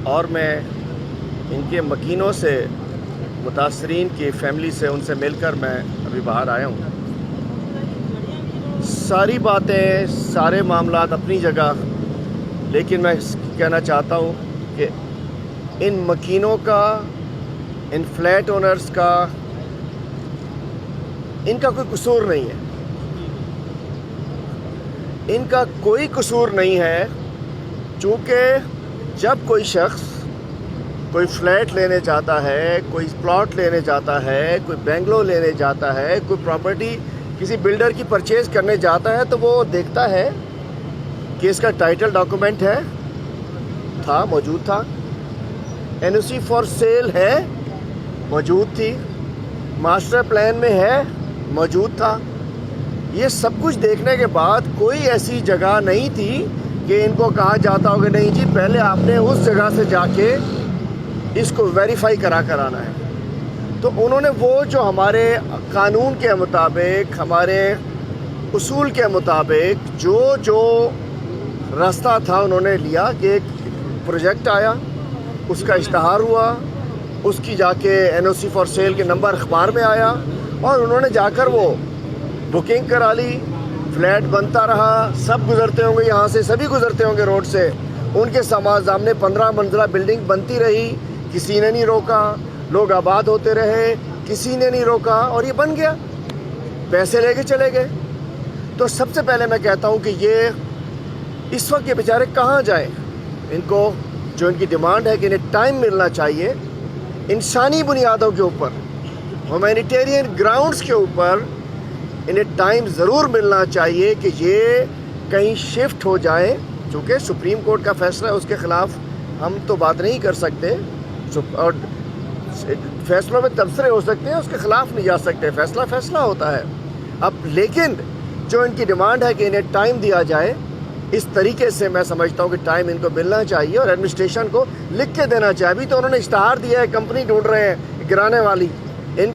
اور میں ان کے مکینوں سے متاثرین کی فیملی سے ان سے مل کر میں ابھی باہر آیا ہوں۔ ساری باتیں سارے معاملات اپنی جگہ، لیکن میں کہنا چاہتا ہوں کہ ان مکینوں کا، ان فلیٹ اونرز کا، ان کا کوئی قصور نہیں ہے، ان کا کوئی قصور نہیں ہے، چونکہ جب کوئی شخص کوئی فلیٹ لینے چاہتا ہے، کوئی پلاٹ لینے چاہتا ہے، کوئی بنگلو لینے جاتا ہے، کوئی پراپرٹی کسی بلڈر کی پرچیز کرنے جاتا ہے، تو وہ دیکھتا ہے کہ اس کا ٹائٹل ڈاکومنٹ ہے، موجود تھا، N O C for sale ہے، موجود تھی، ماسٹر پلان میں ہے، موجود تھا۔ یہ سب کچھ دیکھنے کے بعد کوئی ایسی جگہ نہیں تھی کہ ان کو کہا جاتا ہوگا نہیں جی پہلے آپ نے اس جگہ سے جا کے اس کو ویریفائی کرا کر آنا ہے۔ تو انہوں نے وہ جو ہمارے قانون کے مطابق، ہمارے اصول کے مطابق جو راستہ تھا انہوں نے لیا کہ ایک پروجیکٹ آیا، اس کا اشتہار ہوا، اس کی جا کے N O C for sale کے نمبر اخبار میں آیا، اور انہوں نے جا کر وہ بکنگ کرا لی، فلیٹ بنتا رہا، سب گزرتے ہوں گے یہاں سے، سبھی گزرتے ہوں گے روڈ سے، ان کے سامنے 15 منزلہ بلڈنگ بنتی رہی، کسی نے نہیں روکا، لوگ آباد ہوتے رہے، کسی نے نہیں روکا، اور یہ بن گیا، پیسے لے کے چلے گئے۔ تو سب سے پہلے میں کہتا ہوں کہ یہ اس وقت یہ بیچارے کہاں جائیں؟ ان کو جو ان کی ڈیمانڈ ہے کہ انہیں ٹائم ملنا چاہیے، انسانی بنیادوں کے اوپر، ہیومینیٹیرین گراؤنڈز کے اوپر انہیں ٹائم ضرور ملنا چاہیے کہ یہ کہیں شفٹ ہو جائیں، چونکہ سپریم کورٹ کا فیصلہ ہے، اس کے خلاف ہم تو بات نہیں کر سکتے، اور فیصلوں میں تبصرے ہو سکتے ہیں، اس کے خلاف نہیں جا سکتے، فیصلہ فیصلہ ہوتا ہے۔ اب لیکن جو ان کی ڈیمانڈ ہے کہ انہیں ٹائم دیا جائے، اس طریقے سے میں سمجھتا ہوں کہ ٹائم ان کو ملنا چاہیے، اور ایڈمنسٹریشن کو لکھ کے دینا چاہیے۔ ابھی تو انہوں نے اشتہار دیا ہے، کمپنی ڈھونڈ رہے ہیں گرانے والی،